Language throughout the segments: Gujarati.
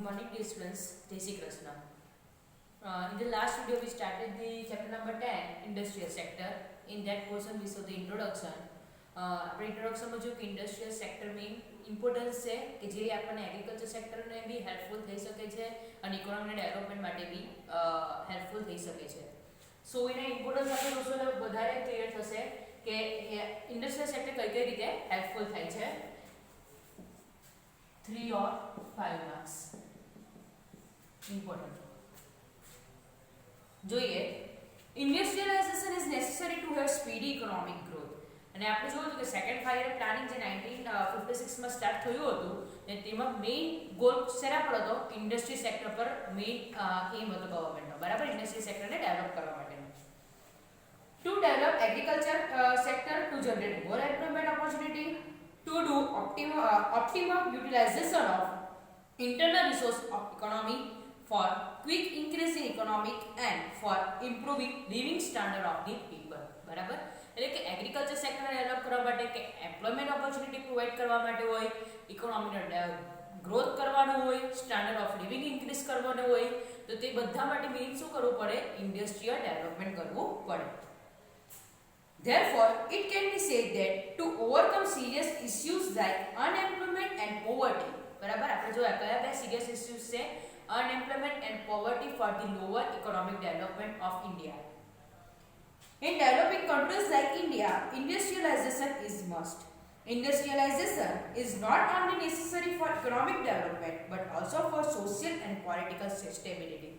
morning, dear students. Jai Shri Krishna. In the last video, we started the chapter number 10, industrial sector. In that portion, we saw the introduction. આપણે ઇન્ટ્રોડક્શનમાં જો કે ઇન્ડસ્ટ્રીયલ સેક્ટર મેઇન ઇમ્પોર્ટન્સ છે કે જે આપણને એગ્રીકલ્ચર સેક્ટરને બી હેલ્પફુલ થઈ શકે છે અને ઇકોનોમીના ડેવલપમેન્ટ માટે બી હેલ્પફુલ થઈ શકે છે. સો એના ઇમ્પોર્ટન્સ આપણે જોશું એટલે વધારે ક્લિયર થશે કે ઇન્ડસ્ટ્રીયલ સેક્ટર કઈ કઈ રીતે હેલ્પફુલ થાય છે. 3 or 5 marks important. જોઈએ industrialization is necessary to have speedy economic growth. અને આપણે જોયું કે સેકન્ડ 5 યર પ્લાનિંગ જે 1956 માં સ્ટાર્ટ થયું હતું ને તેમાં મેઇન ગોલ શેના પર હતો, ઇન્ડસ્ટ્રી સેક્ટર પર મેઇન એમ હતો ગવર્નમેન્ટનો, બરાબર, ઇન્ડસ્ટ્રી સેક્ટરને ડેવલપ કરવા માટેનો. To develop agriculture sector to generate more employment opportunity, to do optimum utilization of internal resource of economy for quick increase in economic and for improving living standard of the people. બરાબર, એટલે કે એગ્રીકલ્ચર સેક્ટરને ડેવલપ કરવા માટે કે એમ્પ્લોયમેન્ટ ઓપોર્ચ્યુનિટી પ્રોવાઈડ કરવા માટે હોય, ઇકોનોમીનો ગ્રોથ કરવાનો હોય, સ્ટાન્ડર્ડ ઓફ લિવિંગ ઇન્ક્રીઝ કરવાનો હોય, તો તે બધા માટે મેઇન શું કરવું પડે, ઇન્ડસ્ટ્રીયલ ડેવલપમેન્ટ કરવું પડે. Therefore, it can be said that to overcome serious issues like unemployment and poverty, બરાબર, આપણે જોયા કયા કયા serious issues છે, unemployment and poverty for the lower economic development of India. In developing countries like India, industrialization is must. Industrialization is not only necessary for economic development but also for social and political stability.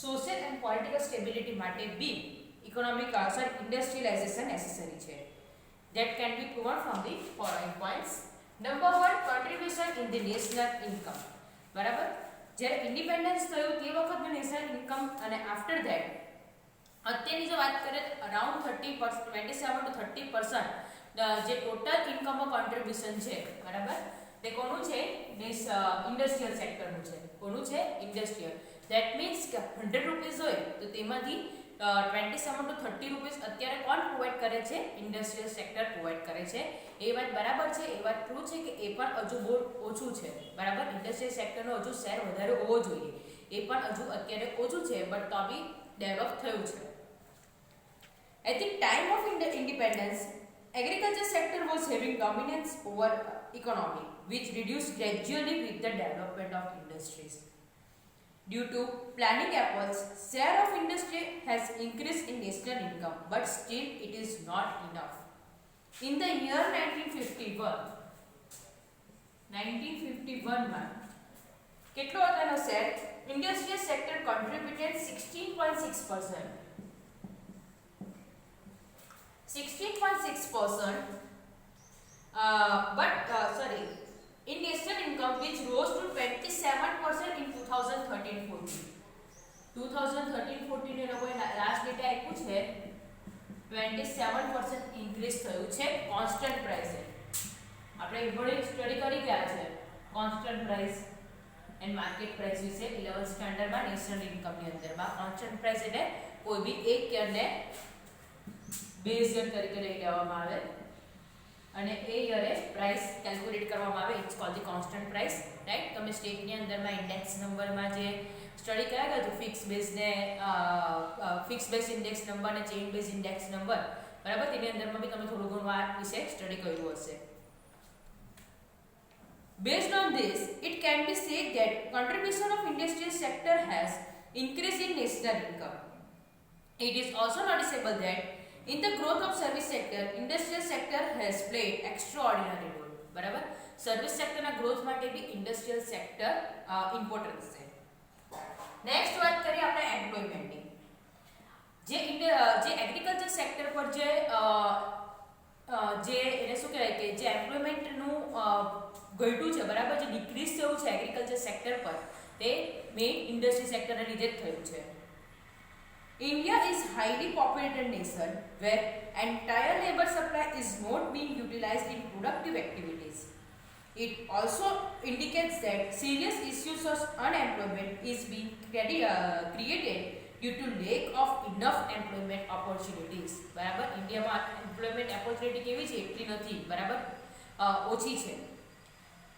Social and political stability માટે બી economic industrialization necessary છે. That can be proven from the following points. Number 1, contribution in the national income. બરાબર, જ્યારે ઇન્ડિપેન્ડન્સ થયું તે વખતનું નેશનલ ઇન્કમ અને આફ્ટર ધેટ અત્યારની જો વાત કરીએ અરાઉન્ડ 30%, 27 to 30% જે ટોટલ ઇન્કમમાં કોન્ટ્રીબ્યુશન છે, બરાબર, તે કોનું છે, ઇન્ડસ્ટ્રીયલ સેક્ટરનું છે. કોનું છે, ઇન્ડસ્ટ્રીયલ. ધેટ મીન્સ કે 100 રૂપીસ હોય તો તેમાંથી 27 to 30 રૂપીસ અત્યારે કોણ પ્રોવાઈડ કરે છે, ઇન્ડસ્ટ્રીયલ સેક્ટર પ્રોવાઈડ કરે છે. એ વાત બરાબર છે, એ વાત ટ્રુ છે કે એ પણ હજુ બહુ ઓછું છે, બરાબર, ઇન્ડસ્ટ્રીયલ સેક્ટરનો હજુ શેર વધારે હોવો જોઈએ, એ પણ હજુ અત્યારે ઓછું છે, બટ તો બી ડેવલપ થયું છે. At the time of independence, agriculture sector was having dominance over economy, which reduced gradually with the development of industries. Due to planning efforts, share of industry has increased in national income, but still it is not enough. In the year 1951 માં કેટલો હતો એનો share? Industrial sector contributed 16.6%. 16.6%, in national income, which rose to 27% in 2013-14. 2013-14 એ લોકોએ લાસ્ટ ડેટા આપ્યું છે, 27% ઇન્ક્રીઝ થયું છે કોન્સ્ટન્ટ પ્રાઇસે. આપણે ઘણી સ્ટડી કરી ગયા છે constant price and market price વિશે 11th સ્ટાન્ડર્ડમાં નેશનલ ઇન્કમની અંદરમાં. કોન્સ્ટન્ટ પ્રાઇસ એટલે કોઈ બી એક યરને બેઝ યર તરીકે લઈ લેવામાં આવે અને એ યરે પ્રાઇસ કેલ્ક્યુલેટ કરવામાં આવે. It's called the constant price, right. તમે સ્ટેટની અંદરમાં ઇન્ડેક્સ નંબરમાં જે સ્ટડી કર્યા ગયા તો ફિક્સ બેઝ ઇન્ડેક્સ નંબર અને ચેઇન બેઝ ઇન્ડેક્સ નંબર, બરાબર, તેની અંદરમાં બી તમે થોડું ઘણું આ વિશે સ્ટડી કર્યું હશે. Based on this, it can be said that contribution of industrial sector has increased in national income. It is also noticeable that in the growth of service sector, industrial sector has played extraordinary role. બરાબર, સર્વિસ સેક્ટરના ગ્રોથ માટે બી ઇન્ડસ્ટ્રીયલ સેક્ટર ઇમ્પોર્ટન્ટ છે. નેક્સ્ટ વાત કરીએ આપણે એમ્પ્લોયમેન્ટની. જે એગ્રીકલ્ચર સેક્ટર પર જે એને શું કહેવાય કે જે એમ્પ્લોયમેન્ટનું ઘટ્યું છે, બરાબર, જે ડિક્રીઝ થયું છે એગ્રીકલ્ચર સેક્ટર પર, તે મેઇન ઇન્ડસ્ટ્રી સેક્ટરને લીધે જ થયું છે. India is highly populated nation where entire labor supply is not being utilized in productive activities. It also indicates that serious issues of unemployment is being created due to lack of enough employment opportunities. બરાબર, ઇન્ડિયામાં એમ્પ્લોયમેન્ટ ઓપોર્ચ્યુનિટી કેવી છે, એટલી નથી, બરાબર, ઓછી છે.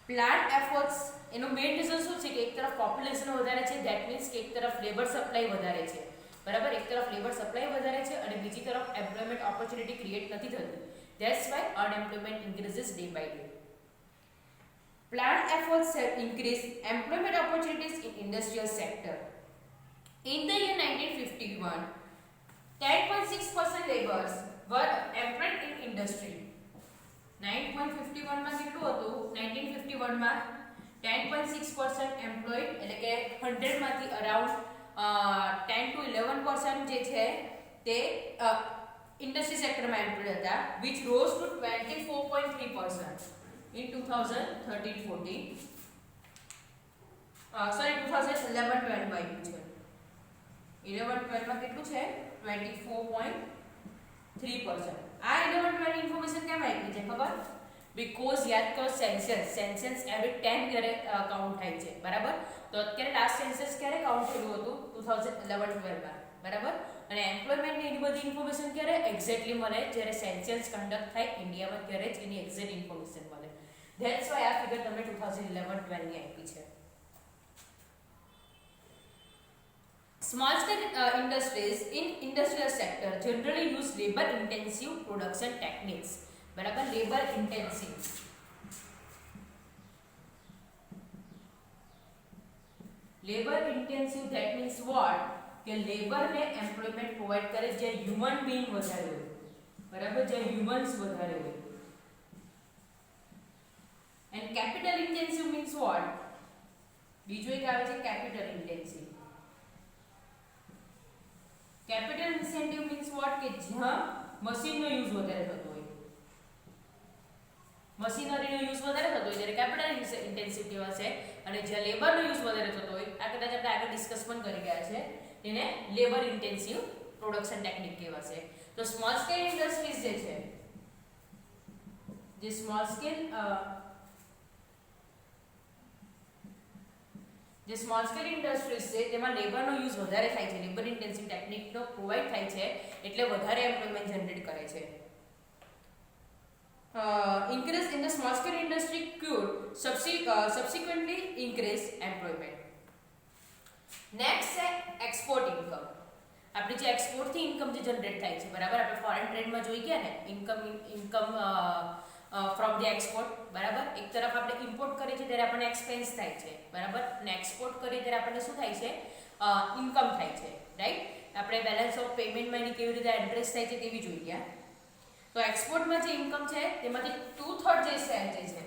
પ્લાન્ટ એફર્ટ્સ એનો મેઇન રીઝન શું છે કે એક તરફ પોપ્યુલેશન વધારે છે, ધેટ મીન્સ કે એક તરફ લેબર સપ્લાય વધારે છે, બરાબર, એક તરફ લેબર સપ્લાય વધારે છે અને બીજી તરફ એમ્પ્લોયમેન્ટ ઓપોર્ચ્યુનિટી ક્રિએટ નથી થતી. That's why unemployment increases day by day. Plant efforts have increased employment opportunities in industrial sector. In the year 1951, 10.6% laborers were employed in industry. 9.51 માં કેટલું હતું? 1951 માં 10.6% employed, એટલે કે 100 માંથી અરાઉન્ડ 10 to 11% જે છે તે ઇન્ડસ્ટ્રી સેક્ટરમાં એમ્પ્લોયડ હતા, which rose to 24.3% in 2013-14. Sorry 2011-12 માં આવ્યું છે. 11-12 માં કેટલું છે? 24.3%. આ 11-12 ઇન્ફોર્મેશન કેમ આવી છે ખબર? બીકોઝ યાદ કરો સેન્સસ એવરી 10 યરે કાઉન્ટ થાય છે, બરાબર? તો અત્યારે લાસ્ટ સેન્સસ ક્યારે કાઉન્ટ થયું હતું? 2011-12 માં, બરાબર? અને એમ્પ્લોયમેન્ટ ની એની બધી ઇન્ફોર્મેશન ક્યારે એક્ઝેક્ટલી મળે? જ્યારે સેન્સસ કન્ડક્ટ થાય ઇન્ડિયામાં ત્યારે જ એની એક્ઝેક્ટ ઇન્ફોર્મેશન મળે. ધેટ્સ વાય આ ફિગર તમને 2011-12 ની આપી છે. Small scale industries in industrial sector generally use labor intensive production techniques, બરાબર, labor intensive. labor intensive that means what? કે લેબર ને એમ્પ્લોયમેન્ટ પ્રોવાઇડ કરે જે હ્યુમન બીઈંગ વધારે હોય, બરાબર, જે હ્યુમન્સ વધારે હોય. And capital intensive means what? બીજું એક આવે છે capital intensive. Capital incentive means what? કે જ્યાં મશીનનો યુઝ વધારે થતો હોય, મશીનરીનો યુઝ વધારે થતો હોય ત્યારે કેપિટલ ઇન્ટેન્સિવ કહેવાશે. અને જ્યાં લેબરનો યુઝ વધારે થતો હોય, આ કદાચ આપણે આગળ ડિસ્કસ પણ કરી ગયા છે, એને લેબર ઇન્ટેન્સિવ પ્રોડક્શન ટેકનિક કહેવાશે. તો સ્મોલ સ્કેલ ઇન્ડસ્ટ્રીઝ જે છે, જે સ્મોલ સ્કેલ ઇન્ડસ્ટ્રીઝ છે તેમાં લેબરનો યુઝ વધારે થાય છે, લેબર ઇન્ટેન્સિવ ટેકનિકનો પ્રોવાઇડ થાય છે, એટલે વધારે એમ્પ્લોયમેન્ટ જનરેટ કરે છે. Increase in the small scale industry could subsequently increase employment. Next છે export income. આપણી જે એક્સપોર્ટ થી ઇન્કમ જે જનરેટ થાય છે, બરાબર, આપણે ફોરેન ટ્રેડમાં જોઈ ગયા ને, ઇન્કમ ફ્રોમ ધ એક્સપોર્ટ, બરાબર. એક તરફ આપણે ઇમ્પોર્ટ કરીએ છીએ ત્યારે આપણને એક્સપેન્સ થાય છે, બરાબર, અને એક્સપોર્ટ કરીએ ત્યારે આપણને શું થાય છે? ઇન્કમ થાય છે, રાઈટ. આપણે બેલેન્સ ઓફ પેમેન્ટમાં એની કેવી રીતે એન્ટ્રેસ થાય છે તેવી જોઈ ગયા. તો એક્સપોર્ટમાં જે ઇન્કમ છે તેમાંથી 2/3 જે શેર જે છે,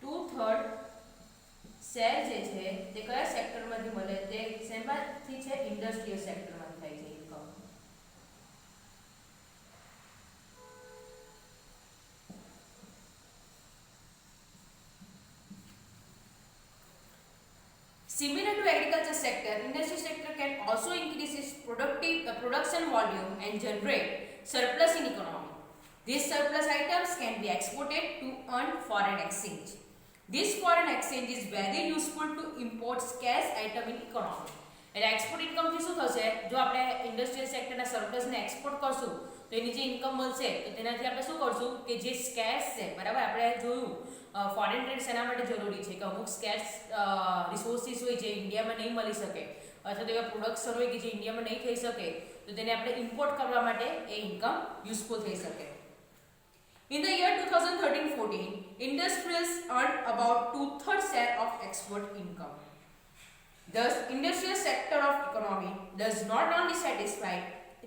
2/3 શેર જે છે તે કયા સેક્ટરમાંથી મળે? તે શેમાંથી છે? ઇન્ડસ્ટ્રીયલ સેક્ટરમાંથી થાય છે income. Similar to agriculture sector, industry sector can also increase its production volume and generate surplus in economy. These surplus items can be exported to earn foreign exchange. This foreign exchange is very useful to import scarce item in economy. એટલે એક્સપોર્ટ ઇન્કમથી શું થશે? જો આપણે ઇન્ડસ્ટ્રીયલ સેક્ટરના સરપ્લસને એક્સપોર્ટ કરશું તો એની જે ઇન્કમ મળશે તો તેનાથી આપણે શું કરશું કે જે સ્કેર્સ છે, બરાબર, આપણે જોયું ફોરેન ટ્રેડ શેના માટે જરૂરી છે કે અમુક સ્કેર્સ રિસોર્સિસ હોય જે ઇન્ડિયામાં નહીં મળી શકે, અથવા તો એવા પ્રોડક્ટ્સ હોય કે જે ઇન્ડિયામાં નહીં થઈ શકે, તો તેને આપણે ઇમ્પોર્ટ કરવા માટે એ ઇન્કમ યુઝફુલ થઈ શકે. In the year 2013-14, industries earned about 2/3 share of export income. Thus, industrial sector of economy does not only satisfy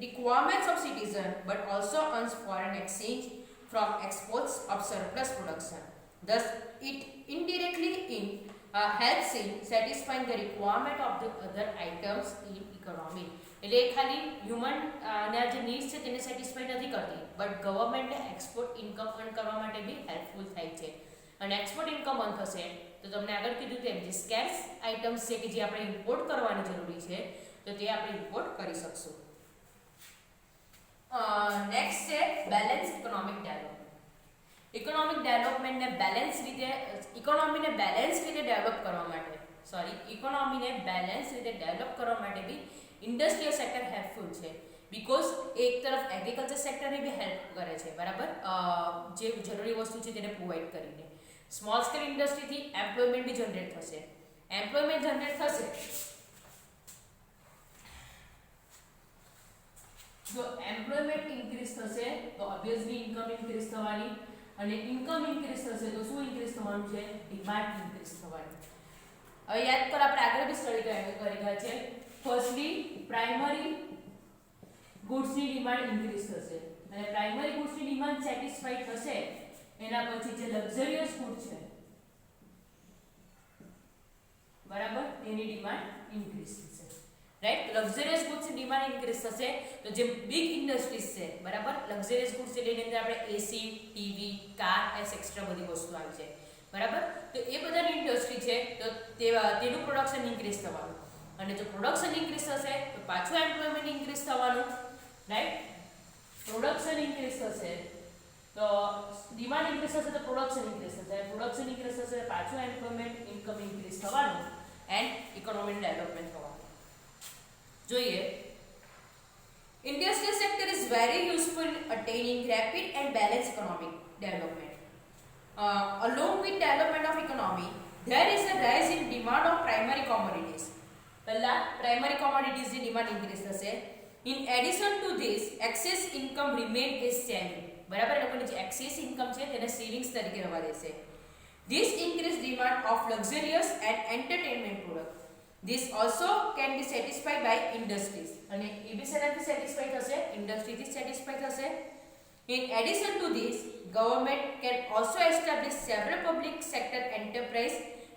requirements of citizens but also earns foreign exchange from exports of surplus production. Thus, it indirectly helps in satisfying the requirement of the other items in economy. એટલે ખાલી હ્યુમન ના જે નીડ્સ છે તેને સેટિસ્ફાઈ નથી કરતી, બટ ગવર્મેન્ટને એક્સપોર્ટ ઇન્કમ અર્ન કરવા માટે બી હેલ્પફુલ થાય છે. અને એક્સપોર્ટ ઇન્કમ અર્ન થશે તો તમને આગળ કીધું તેમ જે સ્કેર્સ આઇટમ્સ છે કે જે આપણે ઇમ્પોર્ટ કરવાની જરૂરી છે તો તે આપણે ઇમ્પોર્ટ કરી શકશું. નેક્સ્ટ છે બેલેન્સ ઇકોનોમિક ડેવલપમેન્ટ. ઇકોનોમિક ડેવલપમેન્ટને બેલેન્સ રીતે ઇકોનોમીને બેલેન્સ રીતે ડેવલપ કરવા માટે બી ઇન્ડસ્ટ્રીયલ સેક્ટર હેલ્પફુલ છે. બીકોઝ એક તરફ એગ્રીકલ્ચર સેક્ટરને બી હેલ્પ કરે છે, બરાબર, જે જરૂરી વસ્તુ છે તેને પ્રોવાઈડ કરીને. સ્મોલ સ્કેલ ઇન્ડસ્ટ્રીથી એમ્પ્લોયમેન્ટ બી જનરેટ થશે. એમ્પ્લોયમેન્ટ જનરેટ થશે જો એમ્પ્લોયમેન્ટ ઇન્ક્રીઝ થશે તો ઓબ્વિયસલી ઇન્કમ ઇન્ક્રીઝ થવાની, અને ઇન્કમ ઇન્ક્રીઝ થશે તો શું ઇન્ક્રીઝ થવાનું છે? ડિમાન્ડ ઇન્ક્રીઝ થવાની. હવે યાદ કરો, આપણે આગળ બી સ્ટડી કરી ગયા છે. ફર્સ્ટલી પ્રાઇમરી ગુડ્સની ડિમાન્ડ ઇન્ક્રીઝ થશે, અને પ્રાઇમરી ગુડ્સની ડિમાન્ડ સેટિસ્ફાઈ થશે એના પછી જે લક્ઝરિયસ ગુડ છે બરાબર એની ડિમાન્ડ ઇન્ક્રીઝ થશે. રાઈટ, લક્ઝરિયસ ગુડ્સ ની ડિમાન્ડ ઇન્ક્રીઝ થશે તો જે બિગ ઇન્ડસ્ટ્રીઝ છે બરાબર, લક્ઝરિયસ ગુડ્સ એટલે એની અંદર આપણે એસી, ટીવી, કાર એક્સ્ટ્રા બધી વસ્તુ આવી છે બરાબર. તો એ બધાની ઇન્ડસ્ટ્રી છે તો તેનું પ્રોડક્શન ઇન્ક્રીઝ થવાનું, અને જો પ્રોડક્શન ઇન્ક્રીઝ થશે તો પાછું એમ્પ્લોયમેન્ટ ઇન્ક્રીઝ થવાનું. રાઈટ, પ્રોડક્શન ઇન્ક્રીઝ થશે તો ડિમાન્ડ ઇન્ક્રીઝ થશે તો પ્રોડક્શન ઇન્ક્રીઝ થશે, પ્રોડક્શન ઇન્ક્રીઝ થશે પાછું એમ્પ્લોયમેન્ટ ઇન્કમ ઇન્ક્રીઝ થવાનું એન્ડ ઇકોનોમિક ડેવલપમેન્ટ થવાનું. જોઈએ, industrial sector is very useful in attaining rapid and balanced economic development. Along with development of economy, there is a rise in demand of primary commodities. પહેલા primary commodities ની demand increase થશે. In addition to this, excess income remain as saving. બરાબર, લોકોની જે excess income છે તેને savings તરીકે રહેવા દેશે. This increased demand of luxurious and entertainment products. This also can be satisfied by industries. અને એ બી શેનાથી સેટિસ્ફાઈ થશે? ઇન્ડસ્ટ્રીથી સેટિસ્ફાઈ થશે. In addition to this, government can also establish several public sector enterprise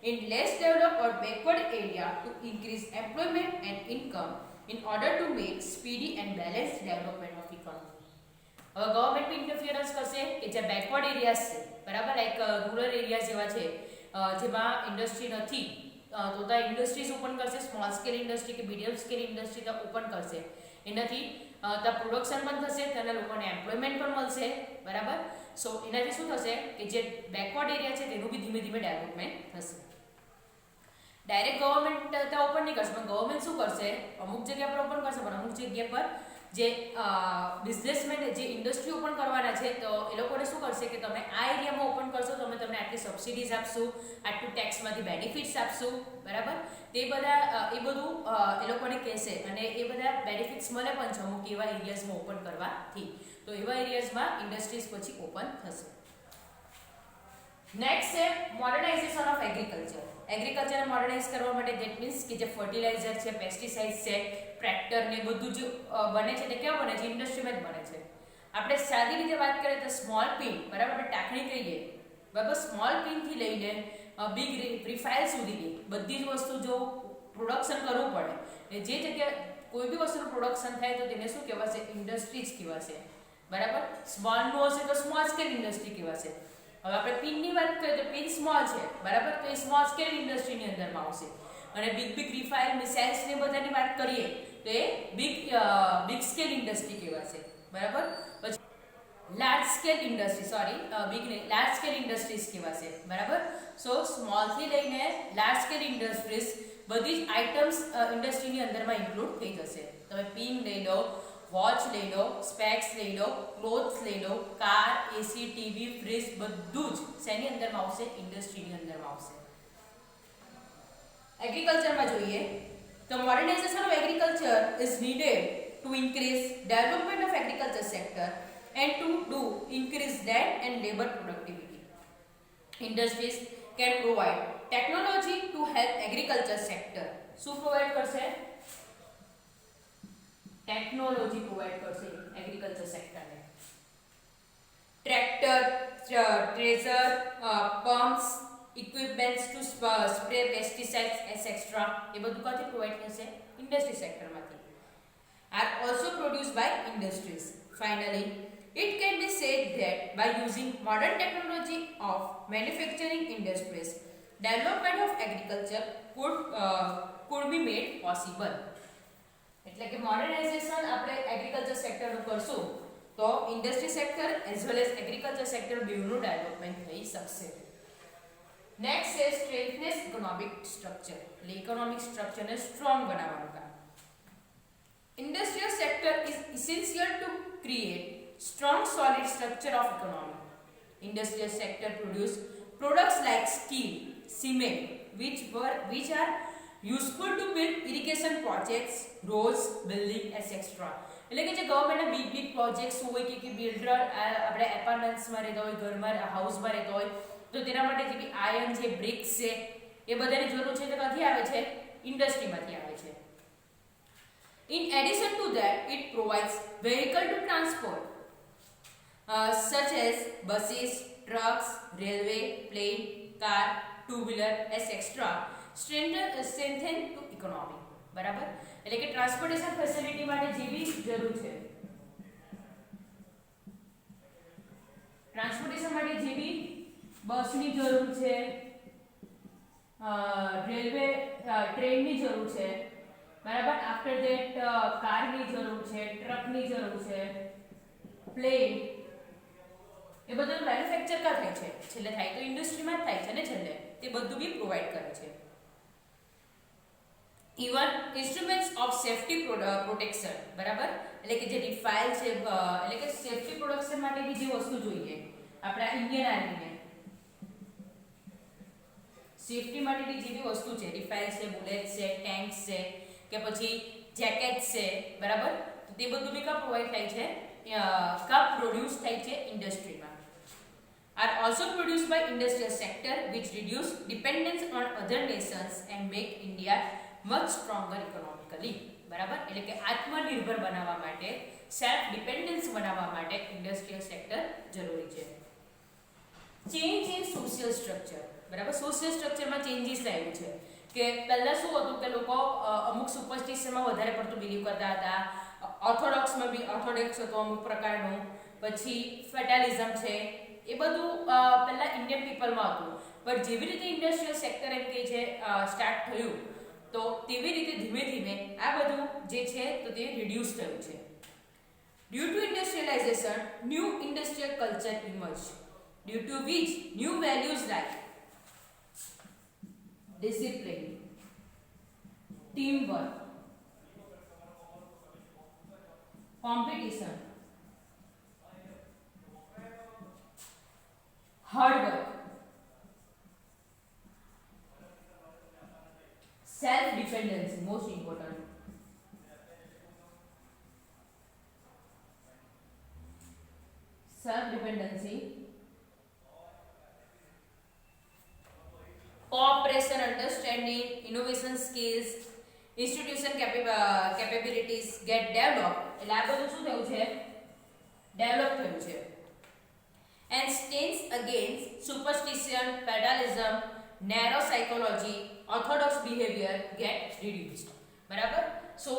in less developed or backward area to increase employment and income in order to make speedy and balanced development of economy. હવે ગવર્મેન્ટ બી ઇન્ટરફિયરન્સ કરશે કે જે બેકવર્ડ એરિયાઝ છે બરાબર, લાઈક રૂરલ એરિયાઝ જેવા છે જેમાં ઇન્ડસ્ટ્રી નથી તો ત્યાં ઇન્ડસ્ટ્રીઝ ઓપન કરશે, સ્મોલ સ્કેલ ઇન્ડસ્ટ્રી કે મીડિયમ સ્કેલ ઇન્ડસ્ટ્રી ત્યાં ઓપન કરશે. એનાથી ત્યાં પ્રોડક્શન પણ થશે, ત્યાંના લોકોને એમ્પ્લોયમેન્ટ પણ મળશે બરાબર. સો એનાથી શું થશે કે જે બેકવર્ડ એરિયા છે તેનું બી ધીમે ધીમે ડેવલપમેન્ટ થશે. ડાયરેક્ટ ગવર્મેન્ટ ત્યાં ઓપન નહીં કરશે, પણ ગવર્મેન્ટ શું કરશે, અમુક જગ્યા પર ઓપન કરશે, પણ અમુક જગ્યા પર જે બિઝનેસમેન જે ઇન્ડસ્ટ્રી ઓપન કરવાના છે તો એ લોકોને શું કરશે કે તમે આ એરિયામાં ઓપન કરશો તો અમે તમને આટલી સબસિડીઝ આપશું, આટલું ટેક્સમાંથી બેનિફિટ્સ આપશું બરાબર. તે બધા એ બધું એ લોકોને કહેશે, અને એ બધા બેનિફિટ્સ મળે પણ છે અમુક એવા એરિયાઝમાં ઓપન કરવાથી. તો એવા એરિયાઝમાં ઇન્ડસ્ટ્રીઝ પછી ઓપન થશે. નેક્સ્ટ છે મોડર્નાઇઝેશન ઓફ એગ્રીકલ્ચર. એગ્રીકલ્ચરને મોડર્નાઇઝ કરવા માટે ધેટ મીન્સ કે જે ફર્ટિલાઇઝર છે, પેસ્ટિસાઇડ્સ છે, ટ્રેક્ટર ને બધું જે બને છે તે કેવું બને છે? ઇન્ડસ્ટ્રીમાં જ બને છે. આપણે સાદી રીતે વાત કરીએ તો સ્મોલ પિન બરાબર, આપણે ટાંકણી કહીએ બરાબર, સ્મોલ પિનથી લઈને બિગ રિફાઇલ સુધીની બધી જ વસ્તુ જો પ્રોડક્શન કરવું પડે, જે જગ્યાએ કોઈ બી વસ્તુનું પ્રોડક્શન થાય તો તેને શું કહેવાશે? ઇન્ડસ્ટ્રી જ કહેવાશે બરાબર. સ્મોલનું હશે તો સ્મોલ સ્કેલ ઇન્ડસ્ટ્રી કહેવાશે. હવે આપણે પિનની વાત કરીએ તો પિન સ્મોલ છે બરાબર, તો એ સ્મોલ સ્કેલ ઇન્ડસ્ટ્રીની અંદરમાં આવશે. અને બિગ રિફાઇલ મિસાઇલ્સ ને બધાની વાત કરીએ તો એ બિગ સ્કેલ ઇન્ડસ્ટ્રી કહેવાશે બરાબર. પછી large scale industry large scale industries કહેવાશે બરાબર. સો સ્મોલ થી લઈને લાર્જ સ્કેલ ઇન્ડસ્ટ્રીઝ બધી જ આઇટમ્સ ઇન્ડસ્ટ્રીની અંદરમાં ઇન્ક્લુડ થઈ જશે. તમે પિન લઈ લો, વોચ લઈ લો, સ્પેક્સ લઈ લો, ક્લોથ્સ લઈ લો, કાર, એસી, ટીવી, ફ્રીજ બધું જ શેની અંદરમાં આવશે? ઇન્ડસ્ટ્રીની અંદરમાં આવશે. એગ્રીકલ્ચરમાં જોઈએ તો modernisation of agriculture is needed to increase development of agriculture sector and to do increase land and labour productivity. Industries can provide technology to help agriculture sector. શું પ્રોવાઇડ કરશે? ટેકનોલોજી પ્રોવાઇડ કરશે એગ્રીકલ્ચર સેક્ટરને. ટ્રેક્ટર, ટ્રેઝર, pumps, equipments to spray pesticides etcetera એ બધું ક્યાંથી પ્રોવાઇડ થશે? ઇન્ડસ્ટ્રી સેક્ટરમાંથી. Are also produced by industries. Finally it can be said that by using modern technology of manufacturing industries, development of agriculture could be made possible. એટલે કે મોડર્નાઇઝેશન આપણે એગ્રીકલ્ચર સેક્ટરનું કરશું તો industry sector as well as agriculture sector બેનું ડેવલપમેન્ટ થઈ શકશે. નેક્સ્ટ છે સ્ટ્રેન્થનેસ ઇકોનોમિક સ્ટ્રક્ચર. એટલે ઇકોનોમિક સ્ટ્રક્ચરને સ્ટ્રોંગ બનાવવાનું કામ. Industrial sector is essential to create strong solid structure of economy. Industrial sector products like steel, cement, which are useful to build irrigation projects, roads, building, etc. એટલે કે જે ગવર્મેન્ટના બિગ પ્રોજેક્ટ્સ હોય કે બિલ્ડર આપણે એપાર્ટમેન્ટ્સમાં રહેતા હોય, ઘરમાં હાઉસમાં રહેતા હોય, તો તેના માટે જે બી આયર્ન છે, બ્રિક્સ છે, એ બધાની જરૂર છે, તો ક્યાંથી આવે છે? ઇન્ડસ્ટ્રીમાંથી આવે છે. In addition to that, it provides vehicle to transport such as buses, trucks, railway, plane, car, two-wheeler, etc. strengthen to economy. બરાબર? એટલે કે ટ્રાન્સપોર્ટેશન ફેસિલિટી માટે જે બી જરૂર છે, ટ્રાન્સપોર્ટેશન માટે જે બી બસની જરૂર છે, રેલવે ટ્રેનની જરૂર છે, બરાબર, આફ્ટર ધેટ કારની જરૂર છે, ટ્રકની જરૂર છે, પ્લેન, એ બધું મેન્યુફેક્ચર કા થાય છે? છેલ્લે થાય તો ઇન્ડસ્ટ્રીમાં જ થાય છે ને છેલ્લે. તે બધું બી પ્રોવાઈડ કરે છે. Even instruments of safety protection, બરાબર, એટલે કે જે રિફાઇલ છે, એટલે કે સેફટી પ્રોટેક્શન માટે બી જે વસ્તુ જોઈએ આપણા ઇન્ડિયન આર્મીને, સેફટી માટેની જે બી વસ્તુ છે, રિફાઇલ છે, બુલેટ છે, ટેન્ક્સ છે, કે પછી જેકેટ્સ છે, બરાબર, તો તે બધું બી કા પ્રોવાઈડ થાય છે? કા પ્રોડ્યુસ થાય છે ઇન્ડસ્ટ્રીમાં. Are also produced by industrial sector which reduce dependence on other nations and make India much stronger economically. બરાબર, એટલે કે આત્મનિર્ભર બનાવવા માટે, સેલ્ફ ડિપેન્ડન્સ બનાવવા માટે ઇન્ડસ્ટ્રીયલ સેક્ટર જરૂરી છે. ચેન્જ ઇન સોશિયલ સ્ટ્રક્ચર, બરાબર, સોશિયલ સ્ટ્રક્ચરમાં ચેન્જીસ આવ્યું છે કે પહેલા શું હતું કે લોકો અમુક સુપરસ્ટિશનમાં વધારે પડતું બિલીવ કરતા હતા, ઓર્થોડોક્સમાં બી ઓર્થોડોક્સ હતો અમુક પ્રકારનું, પછી ફેટાલિઝમ છે, એ બધું પહેલા ઇન્ડિયન પીપલમાં હતું. બટ જેવી રીતે ઇન્ડસ્ટ્રીયલ સેક્ટર એમ કે છે સ્ટાર્ટ થયું, તો તેવી રીતે ધીમે ધીમે આ બધું જે છે તો તે રિડ્યુસ થયું છે. Due to industrialisation new industrial culture emerge, due to which new values like discipline, teamwork, competition, hard work, self dependency, most important, self dependency, cooperation, understanding, innovation skills, institution capabilities get developed. એટલે આ બધું શું થયું છે? ડેવલપ થયું છે. And stands against superstition, fatalism, narrow psychology, orthodox behavior get reduced. બરાબર? સો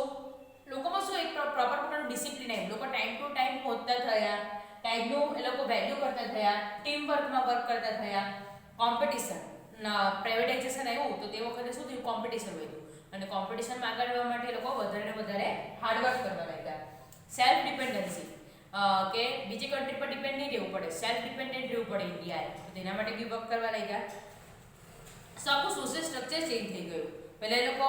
લોકોમાં શું એક પ્રોપર પ્રકારનું ડિસિપ્લિન આવ્યું, લોકો ટાઈમ ટુ ટાઈમ પહોંચતા થયા, ટાઈમનું એ લોકો વેલ્યુ કરતા થયા, ટીમ વર્કમાં વર્ક કરતા થયા, કોમ્પિટિશન, પ્રાઇવેટાઇઝેશન આવ્યું તો તે વખતે શું થયું? કોમ્પિટિશન વધ્યું, અને કોમ્પિટિશનમાં આગળ વધવા માટે એ લોકો વધારે ને વધારે હાર્ડવર્ક કરવા લાગ્યા. સેલ્ફ ડિપેન્ડન્સી, કે બીજી કન્ટ્રી પર ડિપેન્ડ નહીં રહેવું પડે, સેલ્ફ ડિપેન્ડન્ટ રહેવું પડે ઇન્ડિયાએ, તો તેના માટે બી વર્ક કરવા લાગ્યા. સો આખું સોશિયલ સ્ટ્રક્ચર ચેન્જ થઈ ગયું. પહેલા એ લોકો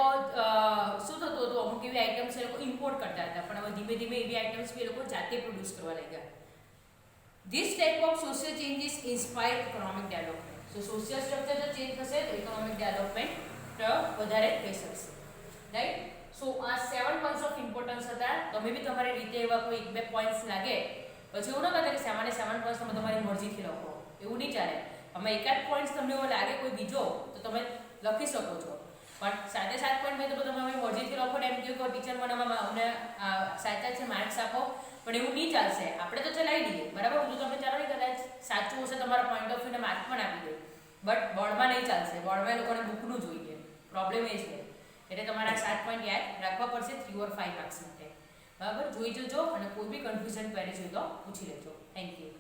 શું થતું હતું, અમુક એવી આઇટમ્સ એ લોકો ઇમ્પોર્ટ કરતા હતા, પણ હવે ધીમે ધીમે એવી આઇટમ્સ બી એ લોકો જાતે પ્રોડ્યુસ કરવા લાગ્યા. This type of social changes inspire economic development. So social structure જો ચેન્જ થશે તો ઇકોનોમિક ડેવલપમેન્ટ વધારે થઈ શકશે. રાઈટ? સો આ 7 પોઈન્ટ્સ ઓફ ઇમ્પોર્ટન્સ હતા. તમે બી તમારી રીતે એવા કોઈ 1-2 પોઈન્ટ્સ લાગે પછી એવું ન કરતા કે 7 પોઈન્ટ્સ તમે તમારી મરજીથી લખો, એવું નહીં ચાલે. અમે એકાદ પોઈન્ટ્સ તમને એવો લાગે કોઈ બીજો તો તમે લખી શકો છો, પણ 7 પોઈન્ટ મેં તો તમે અમારી મરજીથી લખો ને એમ કહ્યું કે ટીચર મને અમને સાચા છે માર્ક્સ આપો, પણ એવું નહીં ચાલશે. આપણે તો ચલાવી દઈએ, બરાબર, હું તો તમે ચાલો નહીં કદાચ સાચું હશે તમારા પોઈન્ટ ઓફ વ્યૂને માર્ક પણ આપી દે, બટ બોર્ડમાં નહીં ચાલશે. બોર્ડમાં લોકોને બુકનું જોઈએ, પ્રોબ્લેમ એ છે. એટલે તમારા 7 પોઈન્ટ યાદ રાખવા પડશે 3 or 5 માર્ક્સ માટે. બરાબર, જોઈ જજો અને કોઈ બી કન્ફ્યુઝન ક્વેરીઝ હોય તો પૂછી લેજો. Thank you.